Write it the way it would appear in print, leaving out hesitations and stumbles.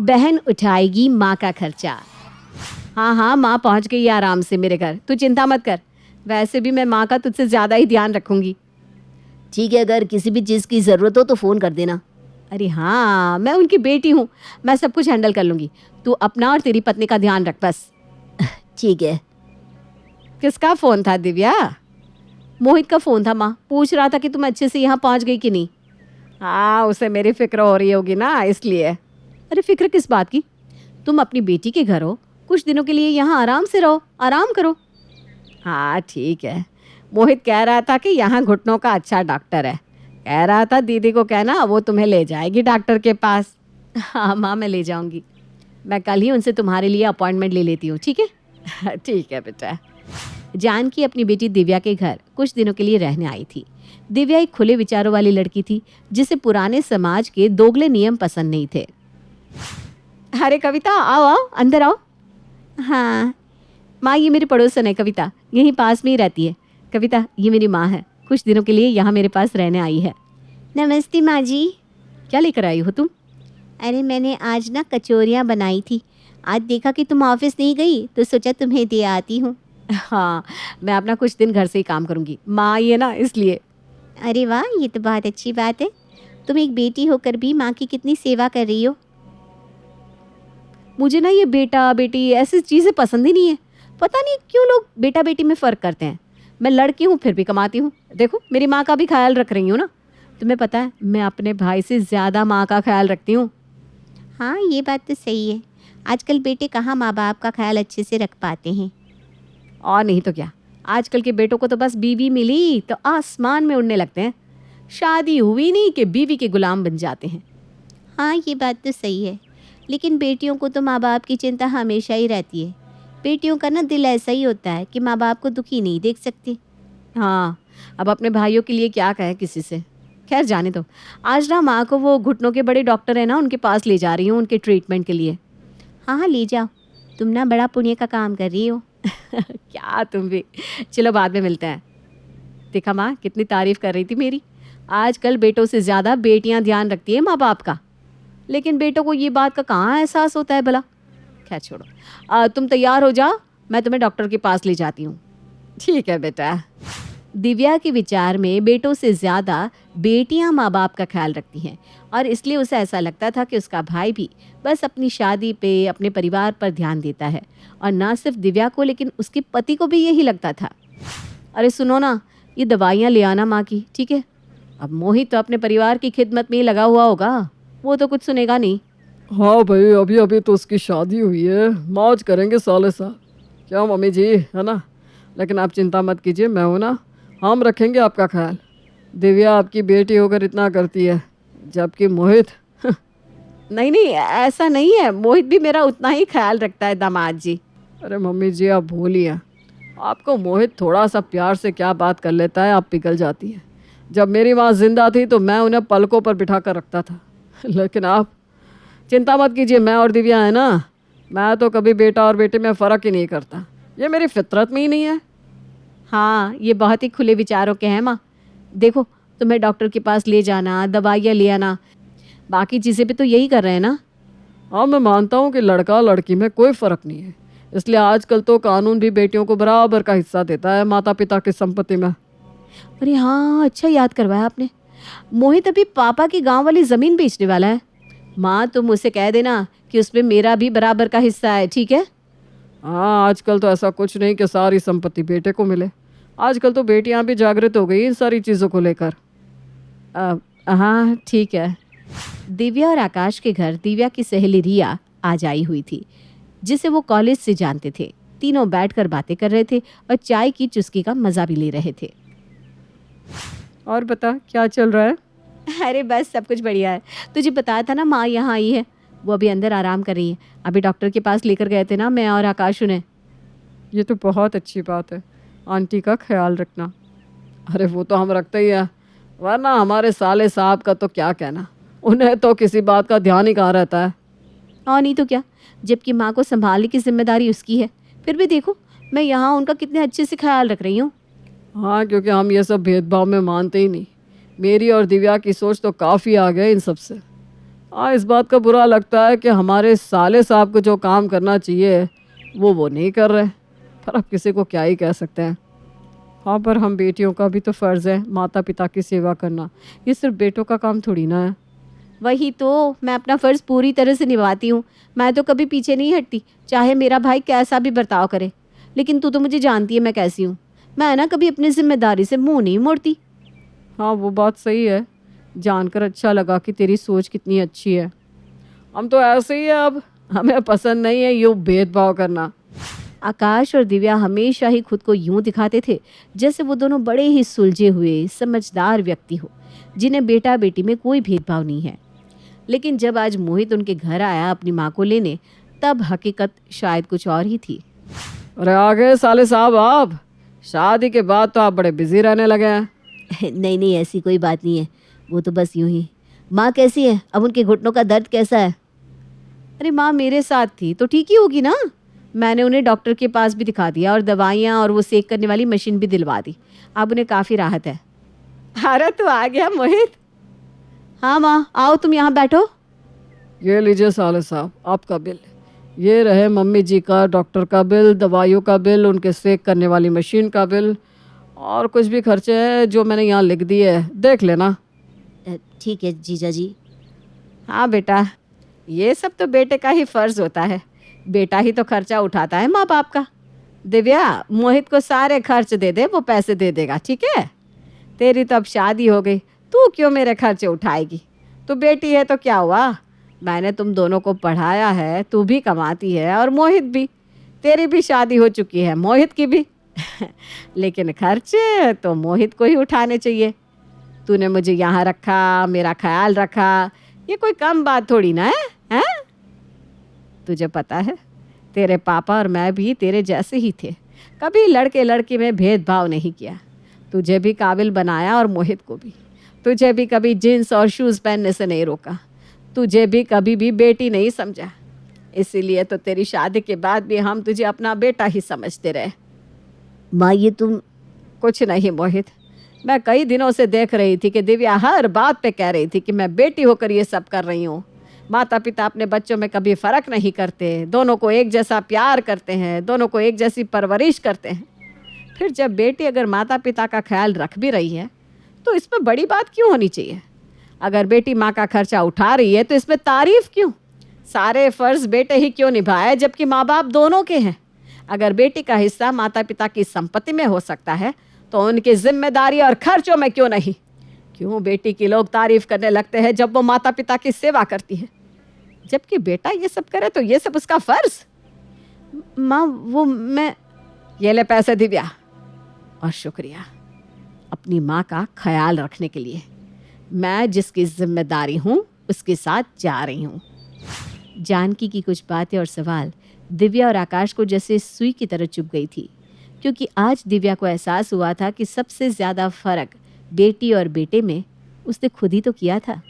बहन उठाएगी माँ का खर्चा। हाँ हाँ, माँ पहुँच गई आराम से मेरे घर, तू चिंता मत कर। वैसे भी मैं माँ का तुझसे ज़्यादा ही ध्यान रखूँगी। ठीक है, अगर किसी भी चीज़ की ज़रूरत हो तो फ़ोन कर देना। अरे हाँ, मैं उनकी बेटी हूँ, मैं सब कुछ हैंडल कर लूँगी। तू अपना और तेरी पत्नी का ध्यान रख बस। ठीक है। किसका फ़ोन था दिव्या? मोहित का फ़ोन था माँ, पूछ रहा था कि तुम अच्छे से यहाँ पहुँच गई कि नहीं। हाँ, उसे मेरी फ़िक्र हो रही होगी ना, इसलिए। अरे फ़िक्र किस बात की? तुम अपनी बेटी के घर हो, कुछ दिनों के लिए यहाँ आराम से रहो, आराम करो। हाँ ठीक है। मोहित कह रहा था कि यहाँ घुटनों का अच्छा डॉक्टर है। कह रहा था दीदी को कहना वो तुम्हें ले जाएगी डॉक्टर के पास। हाँ माँ, मैं ले जाऊँगी। मैं कल ही उनसे तुम्हारे लिए अपॉइंटमेंट ले लेती हूँ, ठीक है? ठीक है बेटा। जानकी अपनी बेटी दिव्या के घर कुछ दिनों के लिए रहने आई थी। दिव्या एक खुले विचारों वाली लड़की थी जिसे पुराने समाज के दोगले नियम पसंद नहीं थे। अरे कविता, आओ आओ, अंदर आओ। हाँ माँ, ये मेरी पड़ोसन है कविता, यहीं पास में ही रहती है। कविता, ये मेरी माँ है, कुछ दिनों के लिए यहाँ मेरे पास रहने आई है। नमस्ते माँ जी। क्या लेकर आई हो तुम? अरे मैंने आज ना कचौरियाँ बनाई थी, आज देखा कि तुम ऑफिस नहीं गई तो सोचा तुम्हें दे आती हूँ। हाँ, मैं अपना कुछ दिन घर से ही काम करूँगी, माँ ये ना इसलिए। अरे वाह, ये तो बहुत अच्छी बात है। तुम एक बेटी होकर भी माँ की कितनी सेवा कर रही हो। मुझे ना ये बेटा बेटी ऐसी चीज़ें पसंद ही नहीं है। पता नहीं क्यों लोग बेटा बेटी में फ़र्क करते हैं। मैं लड़की हूँ फिर भी कमाती हूँ। देखो मेरी माँ का भी ख्याल रख रही हूँ ना। तुम्हें पता है मैं अपने भाई से ज़्यादा माँ का ख्याल रखती हूँ। हाँ, ये बात तो सही है। आजकल बेटे कहाँ माँ बाप का ख्याल अच्छे से रख पाते हैं। और नहीं तो क्या, आजकल के बेटों को तो बस बीवी मिली तो आसमान में उड़ने लगते हैं। शादी हुई नहीं कि बीवी के गुलाम बन जाते हैं। हाँ, ये बात तो सही है, लेकिन बेटियों को तो माँ बाप की चिंता हमेशा ही रहती है। बेटियों का ना दिल ऐसा ही होता है कि माँ बाप को दुखी नहीं देख सकती। हाँ, अब अपने भाइयों के लिए क्या कहें किसी से। खैर जाने दो। आज ना माँ को वो घुटनों के बड़े डॉक्टर हैं ना, उनके पास ले जा रही हूँ उनके ट्रीटमेंट के लिए। हाँ हाँ, ले जाओ, तुम ना बड़ा पुण्य का काम कर रही हो। क्या तुम भी। चलो बाद में मिलते हैं। देखा माँ कितनी तारीफ कर रही थी मेरी। आजकल बेटों से ज़्यादा बेटियाँ ध्यान रखती हैं माँ बाप का, लेकिन बेटों को ये बात का कहाँ एहसास होता है भला। खैर छोड़ो, तुम तैयार हो जाओ, मैं तुम्हें डॉक्टर के पास ले जाती हूँ। ठीक है बेटा। दिव्या के विचार में बेटों से ज़्यादा बेटियां माँ बाप का ख्याल रखती हैं और इसलिए उसे ऐसा लगता था कि उसका भाई भी बस अपनी शादी पे, अपने परिवार पर ध्यान देता है। और ना सिर्फ दिव्या को, लेकिन उसके पति को भी यही लगता था। अरे सुनो ना, ये दवाइयाँ ले आना माँ की, ठीक है? अब मोहित तो अपने परिवार की खिदमत में ही लगा हुआ होगा, वो तो कुछ सुनेगा नहीं। हाँ भाई, अभी अभी तो उसकी शादी हुई है, मौज करेंगे साले साल। क्या मम्मी जी, है ना? लेकिन आप चिंता मत कीजिए, मैं हूँ ना, हम रखेंगे आपका ख्याल। दिव्या आपकी बेटी होकर इतना करती है, जबकि मोहित नहीं नहीं, ऐसा नहीं है, मोहित भी मेरा उतना ही ख्याल रखता है दामाद जी। अरे मम्मी जी आप भूलिए, आपको मोहित थोड़ा सा प्यार से क्या बात कर लेता है, आप पिघल जाती है। जब मेरी माँ जिंदा थी तो मैं उन्हें पलकों पर बिठा कर रखता था, लेकिन आप चिंता मत कीजिए, मैं और दिव्या है ना, मैं तो कभी बेटा और बेटे में फ़र्क ही नहीं करता, ये मेरी फितरत में ही नहीं है। हाँ, ये बहुत ही खुले विचारों के हैं माँ। देखो तुम्हें डॉक्टर के पास ले जाना, दवाइयाँ ले आना, बाकी चीज़ें भी तो यही कर रहे हैं ना। हाँ मैं मानता हूँ कि लड़का लड़की में कोई फ़र्क नहीं है, इसलिए आजकल तो कानून भी बेटियों को बराबर का हिस्सा देता है माता पिता की संपत्ति में। अरे हाँ, अच्छा याद करवाया आपने। मोहित अभी पापा की गांव वाली ज़मीन बेचने वाला है। माँ तुम उसे कह देना कि उसमें मेरा भी बराबर का हिस्सा है, ठीक है? हाँ, आजकल तो ऐसा कुछ नहीं कि सारी संपत्ति बेटे को मिले, आजकल तो बेटियां भी जागृत हो गई इन सारी चीज़ों को लेकर। हाँ ठीक है। दिव्या और आकाश के घर दिव्या की सहेली रिया आज आई हुई थी, जिसे वो कॉलेज से जानते थे। तीनों बैठकर बातें कर रहे थे और चाय की चुस्की का मज़ा भी ले रहे थे। और बता क्या चल रहा है? अरे बस सब कुछ बढ़िया है। तुझे बताया था ना माँ यहाँ आई है, वो अभी अंदर आराम कर रही है। अभी डॉक्टर के पास लेकर गए थे ना मैं और आकाश उन्हें। ये तो बहुत अच्छी बात है, आंटी का ख्याल रखना। अरे वो तो हम रखते ही हैं, वरना हमारे साले साहब का तो क्या कहना, उन्हें तो किसी बात का ध्यान ही कहाँ रहता है। और नहीं तो क्या, जबकि माँ को संभालने की जिम्मेदारी उसकी है, फिर भी देखो मैं यहाँ उनका कितने अच्छे से ख्याल रख रही हूँ। हाँ, क्योंकि हम ये सब भेदभाव में मानते ही नहीं। मेरी और दिव्या की सोच तो काफ़ी आगे है इन सब से। हाँ, इस बात का बुरा लगता है कि हमारे साले साहब को जो काम करना चाहिए वो नहीं कर रहे, पर अब किसी को क्या ही कह सकते हैं। हाँ, पर हम बेटियों का भी तो फ़र्ज़ है माता पिता की सेवा करना, ये सिर्फ बेटों का काम थोड़ी ना है। वही तो, मैं अपना फ़र्ज़ पूरी तरह से निभाती हूँ। मैं तो कभी पीछे नहीं हटती, चाहे मेरा भाई कैसा भी बर्ताव करे। लेकिन तू तो मुझे जानती है मैं कैसी हूँ। मैं ना कभी अपनी ज़िम्मेदारी से मुँह नहीं मोड़ती। हाँ, वो बात सही है, जानकर अच्छा लगा कि तेरी सोच कितनी अच्छी है। हम तो ऐसे ही है, अब हमें पसंद नहीं है यूँ भेदभाव करना। आकाश और दिव्या हमेशा ही खुद को यूं दिखाते थे जैसे वो दोनों बड़े ही सुलझे हुए समझदार व्यक्ति हो, जिन्हें बेटा बेटी में कोई भेदभाव नहीं है। लेकिन जब आज मोहित उनके घर आया अपनी माँ को लेने, तब हकीकत शायद कुछ और ही थी। अरे आ गए साले साहब आप, शादी के बाद तो आप बड़े बिजी रहने लगे हैं। नहीं नहीं, ऐसी कोई बात नहीं है, वो तो बस यूं ही। माँ कैसी है? अब उनके घुटनों का दर्द कैसा है? अरे माँ मेरे साथ थी तो ठीक ही होगी ना। मैंने उन्हें डॉक्टर के पास भी दिखा दिया और दवाइयाँ और वो सेक करने वाली मशीन भी दिलवा दी। अब उन्हें काफ़ी राहत है। अरे तू आ गया मोहित। हाँ माँ, आओ तुम यहाँ बैठो। ये लीजिए साले साहब आपका बिल, ये रहे मम्मी जी का डॉक्टर का बिल, दवाइयों का बिल, उनके सेक करने वाली मशीन का बिल, और कुछ भी खर्चे हैं जो मैंने यहाँ लिख दिए है, देख लेना। ठीक है जीजा जी। हाँ बेटा, ये सब तो बेटे का ही फ़र्ज़ होता है। बेटा ही तो खर्चा उठाता है माँ बाप का। दिव्या, मोहित को सारे खर्च दे दे, वो पैसे दे देगा, ठीक है। तेरी तो अब शादी हो गई, तू क्यों मेरे खर्चे उठाएगी? तू बेटी है तो क्या हुआ, मैंने तुम दोनों को पढ़ाया है, तू भी कमाती है और मोहित भी। तेरी भी शादी हो चुकी है, मोहित की भी। लेकिन खर्चे तो मोहित को ही उठाने चाहिए। तूने मुझे यहाँ रखा, मेरा ख्याल रखा, ये कोई कम बात थोड़ी ना है, हैं? तुझे पता है, तेरे पापा और मैं भी तेरे जैसे ही थे, कभी लड़के लड़की में भेदभाव नहीं किया। तुझे भी काबिल बनाया और मोहित को भी। तुझे भी कभी जीन्स और शूज़ पहनने से नहीं रोका, तुझे भी कभी भी बेटी नहीं समझा। इसीलिए तो तेरी शादी के बाद भी हम तुझे अपना बेटा ही समझते रहे। माँ ये तुम। कुछ नहीं मोहित, मैं कई दिनों से देख रही थी कि दिव्या हर बात पे कह रही थी कि मैं बेटी होकर ये सब कर रही हूँ। माता पिता अपने बच्चों में कभी फ़र्क नहीं करते, दोनों को एक जैसा प्यार करते हैं, दोनों को एक जैसी परवरिश करते हैं। फिर जब बेटी अगर माता पिता का ख्याल रख भी रही है तो इसमें बड़ी बात क्यों होनी चाहिए? अगर बेटी माँ का खर्चा उठा रही है तो इसमें तारीफ़ क्यों? सारे फ़र्ज़ बेटे ही क्यों निभाए जबकि माँ बाप दोनों के हैं? अगर बेटी का हिस्सा माता पिता की संपत्ति में हो सकता है तो उनकी जिम्मेदारी और खर्चों में क्यों नहीं? क्यों बेटी की लोग तारीफ़ करने लगते हैं जब वो माता पिता की सेवा करती है, जबकि बेटा ये सब करे तो ये सब उसका फ़र्ज़? माँ वो मैं। ये ले पैसे दिव्या, और शुक्रिया अपनी माँ का ख्याल रखने के लिए। मैं जिसकी जिम्मेदारी हूँ उसके साथ जा रही हूँ। जानकी की कुछ बातें और सवाल दिव्या और आकाश को जैसे सुई की तरह चुभ गई थी, क्योंकि आज दिव्या को एहसास हुआ था कि सबसे ज़्यादा फ़र्क बेटी और बेटे में उसने खुद ही तो किया था।